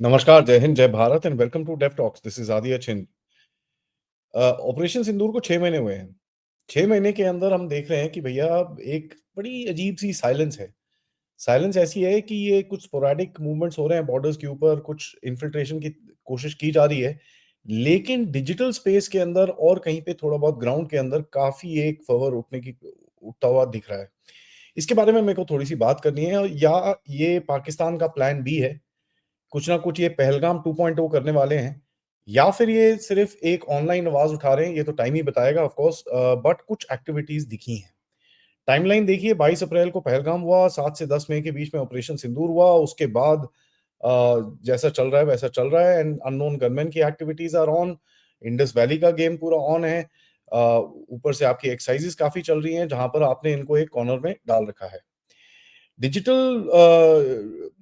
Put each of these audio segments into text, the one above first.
नमस्कार, जय हिंद, जय Bharat and welcome to Dev talks. This is Aditya Chhin. Operation सिंदूर को 6 महीने हुए हैं। 6 महीने के अंदर हम देख रहे हैं कि भैया एक बड़ी अजीब-सी साइलेंस है। साइलेंस ऐसी है कि ये कुछ स्पोरेडिक मूवमेंट्स हो रहे हैं बॉर्डर्स के ऊपर, कुछ इन्फिल्ट्रेशन की कोशिश की जा रही है, लेकिन डिजिटल स्पेस के अंदर और कहीं पे थोड़ा बहुत ग्राउंड के अंदर काफ़ी एक फ़र्वर उठता हुआ दिख रहा है। इसके बारे में मेरे को थोड़ी-सी बात करनी है या ये पाकिस्तान का प्लान बी है, कुछ ना कुछ ये पहलगाम 2.0 करने वाले हैं या फिर ये सिर्फ एक ऑनलाइन आवाज उठा रहे हैं, ये तो टाइम ही बताएगा ऑफ कोर्स। बट कुछ एक्टिविटीज दिखी हैं। टाइमलाइन देखिए, 22 अप्रैल को पहलगाम हुआ, 7 से 10 मई के बीच में ऑपरेशन सिंदूर हुआ। उसके बाद जैसा चल रहा है वैसा चल रहा है एंड अननोन गनमैन की activities are on. Indus valley का गेम पूरा ऑन है। ऊपर से आपकी एक्सरसाइजेस काफी चल रही हैं जहां पर आपने इनको एक कॉर्नर में डाल रखा है। डिजिटल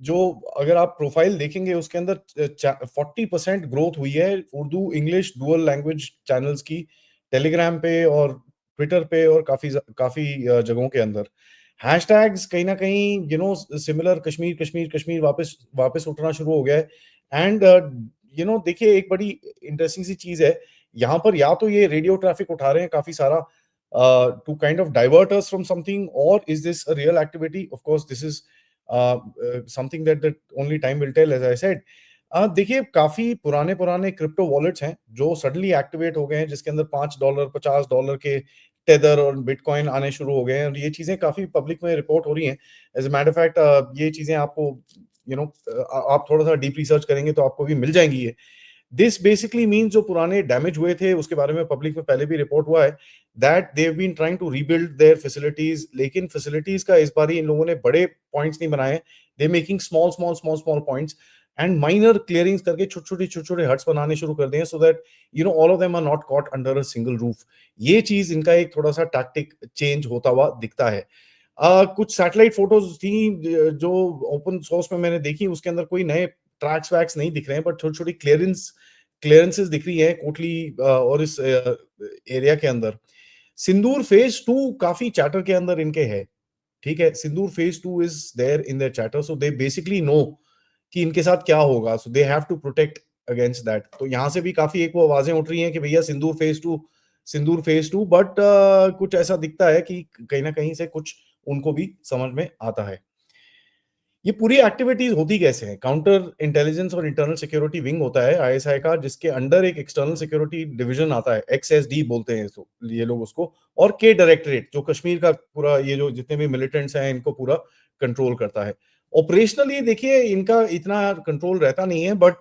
जो अगर आप प्रोफाइल देखेंगे उसके अंदर 40% ग्रोथ हुई है Urdu English dual language channels की, टेलीग्राम पे और ट्विटर पे और काफी जगहों के अंदर। हैशटैग्स कहीं ना कहीं सिमिलर, कश्मीर कश्मीर कश्मीर वापस वापस उठना शुरू हो गया है। एंड देखिए, एक बड़ी इंटरेस्टिंग सी चीज है यहाँ पर, या तो ये रेडियो ट्रैफिक उठा रहे हैं काफी सारा to kind of divert us from something, or is this a real activity? Of course this is something that only time will tell, as I said. देखिए, काफी पुराने पुराने क्रिप्टो वॉलेट्स हैं जो सडनली एक्टिवेट हो गए हैं, जिसके अंदर $5 $50 के टेदर और बिटकॉइन आने शुरू हो गए हैं और ये चीजें काफी पब्लिक में रिपोर्ट हो रही हैं। एज ए मैटर फैक्ट, ये चीजें आपको आप थोड़ा सा डीप रिसर्च करेंगे तो आपको भी मिल जाएंगी ये। दिस बेसिकली मीन्स जो पुराने डैमेज हुए थे उसके बारे में पब्लिक में पहले भी रिपोर्ट हुआ है that they have been trying to rebuild their facilities, लेकिन फैसिलिटीज का इस बार इन लोगों ने बड़े पॉइंट्स नहीं बनाए। They making small small small small points and minor clearings करके छोटे छोटे हट्स बनाने शुरू कर दिए हैं, so that all of them are not caught under a single roof. ये चीज इनका एक थोड़ा सा टैक्टिक चेंज होता हुआ दिखता है। कुछ सैटेलाइट फोटोज थी जो ओपन सोर्स में मैंने देखी, उसके अंदर कोई नए ट्रैक्स वैक्स नहीं दिख रहे हैं, बट छोटी छोटी क्लियरेंसेस दिख रही है कोटली और इस एरिया के अंदर। सिंदूर फेज 2 काफी चैटर के अंदर इनके है। ठीक है, Sindoor phase 2 is there in their chatter, so they basically know कि इनके साथ क्या होगा, so they have to protect against that. तो यहां से भी काफी एक वो आवाजें उठ रही हैं कि भैया सिंदूर फेज 2 बट कुछ ऐसा दिखता है कि कहीं ना कहीं से कुछ उनको भी समझ में आता है। ये पूरी एक्टिविटीज होती कैसे हैं? काउंटर इंटेलिजेंस और इंटरनल सिक्योरिटी विंग होता है आईएसआई का, जिसके अंडर एक एक्सटर्नल सिक्योरिटी डिवीजन आता है, एक्सएसडी बोलते हैं इसको, ये लोग उसको। और के डायरेक्टरेट जो कश्मीर का पूरा, ये जो जितने भी मिलिटेंट्स हैं इनको पूरा कंट्रोल करता है। ऑपरेशनली देखिए इनका इतना कंट्रोल रहता नहीं है, but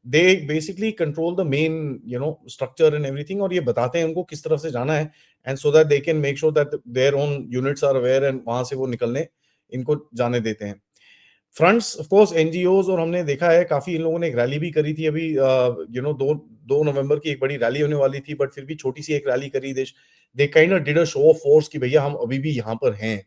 they basically control the main structure and everything, और ये बताते हैं उनको किस तरफ से जाना है, and so that they can make sure that their own units are aware and वहां से वो निकलने इनको जाने देते हैं। फ्रंट्स ऑफ कोर्स एनजीओज, और हमने देखा है काफी इन लोगों ने एक रैली भी करी थी अभी, दो दो नवंबर की एक बड़ी रैली होने वाली थी, बट फिर भी छोटी सी एक रैली करी। They kind of did a show off force कि भैया हम अभी भी यहाँ पर हैं।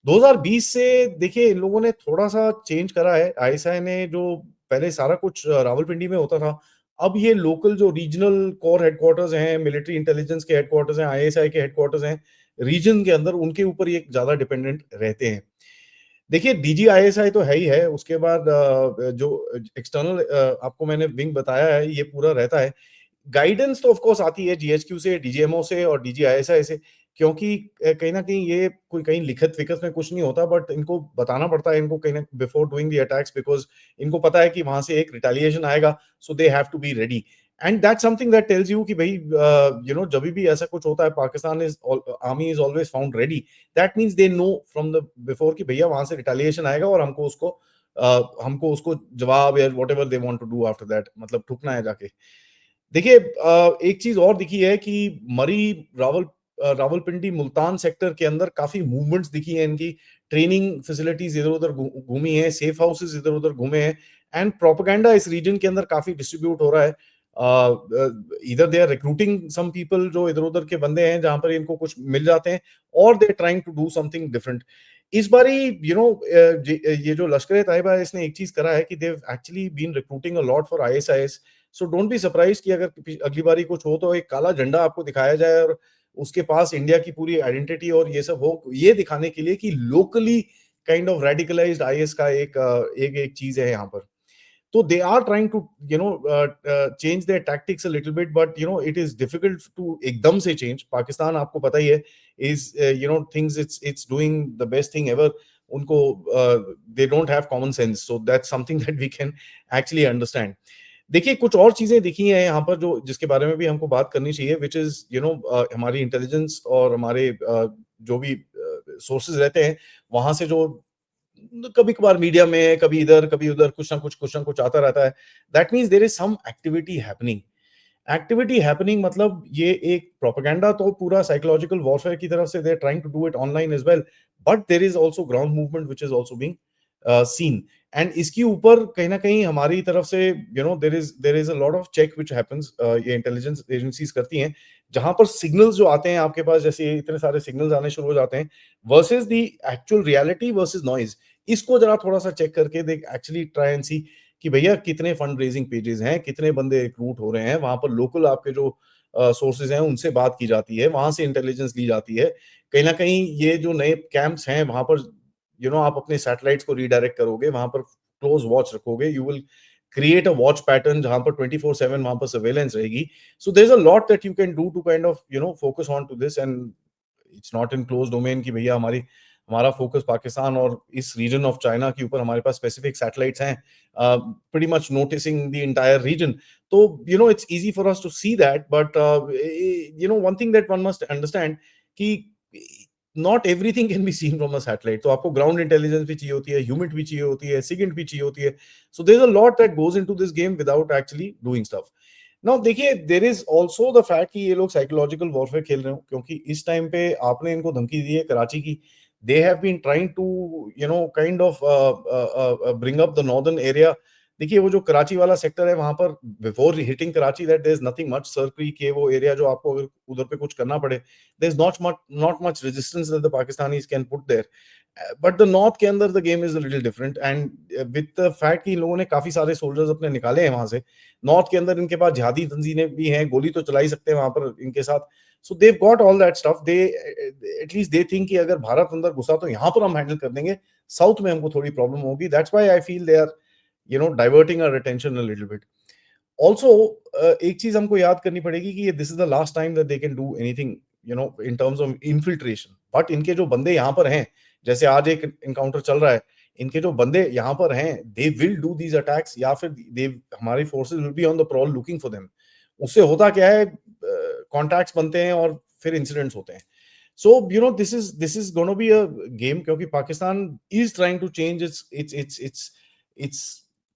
2020 से देखिए इन लोगों ने थोड़ा सा चेंज करा है। आईएसआई ने जो पहले सारा कुछ रावलपिंडी में होता था, अब ये लोकल जो रीजनल कोर हेडक्वार्टर्स हैं, मिलिट्री इंटेलिजेंस के हेडक्वार्टर्स हैं, आईएसआई के हेडक्वार्टर्स हैं रीजन के अंदर, उनके ऊपर ये ज्यादा डिपेंडेंट रहते हैं। देखिए, डीजीआईएसआई तो है ही है, उसके बाद जो एक्सटर्नल आपको मैंने विंग बताया है ये पूरा रहता है। गाइडेंस तो ऑफ कोर्स आती है जीएचक्यू से, डीजीएमओ से और डीजीआईएसआई से, क्योंकि कहीं न कहीं ये कोई कहीं लिखत-विखत में कुछ नहीं होता, बट इनको बताना पड़ता है इनको कहीं न before doing the attacks, because इनको पता है कि वहाँ से एक रिटेलिएशन आएगा, so they have to be ready. And that's something that tells you कि भई जभी भी ऐसा कुछ होता है, Pakistan is all army is always found ready. That means they know from the before कि भैया वहाँ से रिटेलिएशन आएगा और हमको उसको जवाब या whatever they want to do after that, मतलब ठुकना है जाके। देखिए, एक चीज और दिखी है कि मरी रावलपिंडी मुल्तान सेक्टर के अंदर काफी मूवमेंट्स दिखी है इनकी। ट्रेनिंग फैसिलिटीज इधर उधर घूमी है, सेफ हाउसेस इधर उधर घूमे हैं, एंड प्रोपेगेंडा इस रीजन के अंदर काफी डिस्ट्रीब्यूट हो रहा है। इधर they are recruiting some people जो इधर उधर के बंदे हैं जहां पर इनको कुछ मिल जाते हैं, और they trying to do something different. इस बारी ये जो लश्कर तैयबा है, इसने एक चीज करा है कि they actually been recruiting a lot for ISIS. So don't be surprise कि अगर अगली बारी कुछ हो तो एक काला झंडा आपको दिखाया जाए और उसके पास इंडिया की पूरी आइडेंटिटी और ये सब हो, ये दिखाने के लिए कि locally kind of radicalized IS का एक एक चीज है यहाँ पर। तो they are trying to change their tactics a little bit, but it is difficult to एकदम से चेंज। पाकिस्तान आपको पता ही है is things it's doing the best thing ever. उनको they don't have common sense, so that's something that we can actually understand. देखिए कुछ और चीजें दिखी हैं यहाँ पर जो जिसके बारे में भी हमको बात करनी चाहिए, विच इज हमारी इंटेलिजेंस और हमारे जो भी सोर्सेज रहते हैं वहां से, जो कभी कभार मीडिया में कभी इधर कभी उधर कुछ ना कुछ आता रहता है। That means there is some activity happening. मतलब ये एक प्रोपेगेंडा तो पूरा साइकोलॉजिकल वॉरफेयर की तरफ से they are trying to do it online as well, but there is also ground movement which is also being seen. And इसके ऊपर कहीं ना कहीं हमारी तरफ से there is a lot of check which happens, ये इंटेलिजेंस एजेंसीज करती हैं, जहां पर सिग्नल्स जो आते हैं आपके पास, जैसे इतने सारे सिग्नल्स आने शुरू हो जाते हैं versus the actual reality versus noise, इसको जरा थोड़ा सा चेक करके दे एक्चुअली ट्राई एंड सी कि भैया कितने फंड रेजिंग पेजेस हैं, कितने बंदे रिक्रूट हो रहे हैं, वहां पर लोकल आपके जो सोर्सेज हैं उनसे बात की जाती है, वहां से इंटेलिजेंस ली जाती है। कहीं ना कहीं ये जो नए कैंप्स हैं वहां पर आप अपने सैटेलाइट्स को रीडायरेक्ट करोगे, वहां पर क्लोज वॉच रखोगे, you will create a watch pattern जहां पर 24/7 वहां पर सर्वेलेंस रहेगी। So there is a lot that you can do to kind of focus on to this, and it's not in close domain कि भैया हमारा focus Pakistan और इस रीजन ऑफ चाइना के ऊपर हमारे पास स्पेसिफिक सैटेलाइट्स हैं, pretty much noticing the entire region. So it's easy for us to see that, but one thing that one must understand कि not everything can be seen from a satellite. तो आपको ground intelligence भी चाहिए होती है, humid भी चाहिए होती है, सिगेंट भी चाहिए होती है। So there is a lot that goes into this game without actually doing stuff. Now देखिए there is also the fact कि ये लोग साइकोलॉजिकल वॉरफेयर खेल रहे हो, क्योंकि इस टाइम पे आपने इनको धमकी दी है कराची की। They have been trying to kind of bring up the northern area. देखिए वो जो कराची वाला सेक्टर है वहां पर before hitting Karachi that there is nothing much, Sir Creek के वो एरिया जो आपको अगर उधर पे कुछ करना पड़े, there is not much resistance that the Pakistanis can put there. But the north के अंदर the game is a little different, and with the fact कि इन लोगों ने काफी सारे सोल्जर्स अपने निकाले हैं वहां से, नॉर्थ के अंदर इनके पास जिहादी तंजीमें भी हैं, गोली तो चला ही सकते हैं वहां पर इनके साथ। So they've got all that stuff, they at least they think कि अगर भारत अंदर घुसा तो यहाँ पर हम हैंडल कर देंगे, साउथ में हमको थोड़ी प्रॉब्लम होगी। That's why I feel they are diverting our attention a little bit. Also एक चीज हमको याद करनी पड़ेगी कि this is the last time that they can do anything in terms of infiltration. But इनके जो बंदे यहाँ पर हैं, जैसे आज एक इनकाउंटर चल रहा है, इनके जो बंदे यहाँ पर हैं they will do these attacks, या फिर दे हमारी forces will be on the prowl looking for them. उससे होता क्या है, कॉन्टैक्ट्स बनते हैं और फिर इंसिडेंट्स होते हैं। So this is gonna be a game, क्योंकि Pakistan is trying to change its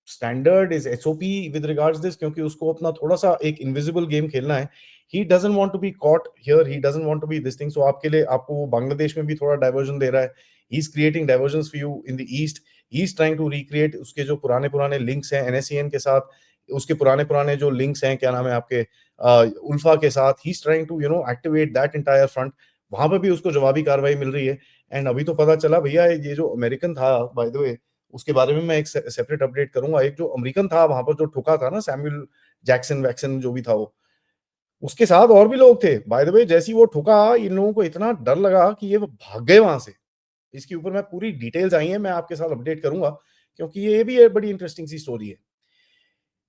standard is SOP with regards this, क्योंकि उसको अपना थोड़ा सा एक इनविजिबल गेम खेलना है। He doesn't want to be caught here, he doesn't want to be this thing. So आपके लिए आपको वो बांग्लादेश में भी थोड़ा डाइवर्जन दे रहा है, he is creating diversions for you in the east. He is trying to recreate उसके जो पुराने पुराने लिंक्स हैं एनएससीएन के साथ, उसके पुराने पुराने जो लिंक्स हैं, क्या नाम है आपके, उल्फा के साथ, he is trying to activate that entire front. वहां पर भी उसको जवाबी कार्रवाई मिल रही है। एंड अभी तो पता चला भैया ये जो अमेरिकन था, बाय द वे उसके बारे में मैं एक सेपरेट अपडेट करूंगा, एक जो अमेरिकन था वहां पर जो ठुका था ना, सैमुअल जैक्सन वैक्सन जो भी था वो, उसके साथ और भी लोग थे बाय द वे। जैसी वो ठुका, इन लोगों को इतना डर लगा कि ये वो भाग गए वहां से। इसके ऊपर मैं पूरी डिटेल्स आई है, मैं आपके साथ अपडेट करूंगा, क्योंकि ये भी एक बड़ी इंटरेस्टिंग सी स्टोरी है।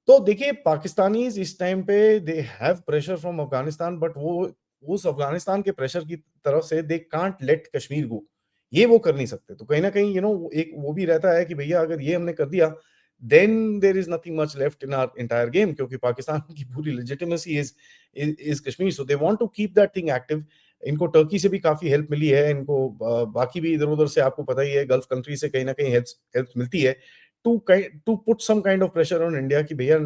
तो देखिए पाकिस्तानीज इस टाइम पे they have pressure from Afghanistan, but वो उस अफगानिस्तान के प्रेशर की तरफ से दे कांट लेट कश्मीर गो, ये वो कर नहीं सकते। तो कहीं ना कहीं एक वो भी रहता है कि भैया अगर ये हमने कर दिया, then there is nothing much left in our entire game, क्योंकि पाकिस्तान की पूरी legitimacy is Kashmir. So they want to keep that thing active. इनको टर्की से भी काफी हेल्प मिली है, इनको बाकी भी इधर उधर से आपको पता ही है, गल्फ कंट्री से कहीं ना कहीं हेल्प हेल्प मिलती है to put some kind of pressure on India कि भैया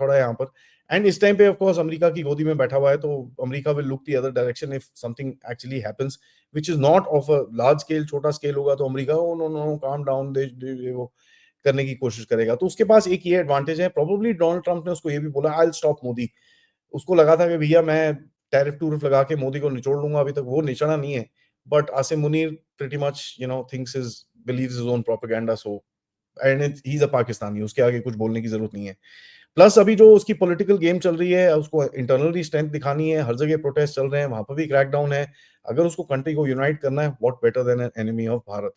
थोड़ा यहाँ पर। एंड इस टाइम पे ऑफ कोर्स अमेरिका की गोदी में बैठा हुआ है, तो America will look the other direction if something actually happens which is not of a large scale. छोटा स्केल होगा तो America oh no no calm down दे वो करने की कोशिश करेगा। तो उसके पास एक ये एडवांटेज है, प्रोबेबली डोनाल्ड ट्रंप ने उसको ये भी बोला आई विल स्टॉप मोदी। उसको लगा था कि भैया मैं टैरिफ टूरिफ लगा के मोदी को निचोड़ लूंगा, अभी तक वो निचड़ा नहीं है। But Asim Munir pretty much thinks is believes his own propaganda, so and he is a Pakistani, उसके आगे कुछ बोलने की जरूरत नहीं है। प्लस अभी जो उसकी पॉलिटिकल गेम चल रही है, उसको इंटरनली स्ट्रेंथ दिखानी है, हर जगह प्रोटेस्ट चल रहे हैं, वहां पर भी क्रैकडाउन है। अगर उसको कंट्री को यूनाइट करना है, what better than an enemy of Bharat.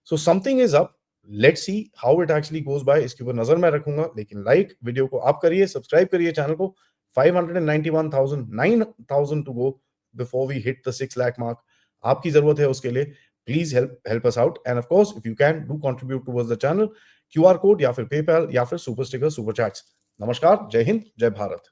So something is up, let's see how it actually goes bye, इसके ऊपर नज़र मैं रखूँगा। लेकिन लाइक वीडियो को आप करिए, सब्सक्राइब करिए चैनल को। 591,000 9,000 to go before we hit the 6 lakh mark. आपकी ज़रूरत है उसके लिए। Please help us out, and of course if you can do contribute towards the channel, QR code या फिर पेपैल या फिर सुपर स्टिकर, सुपर चैट्स। नमस्कार, जय हिंद, जय भारत।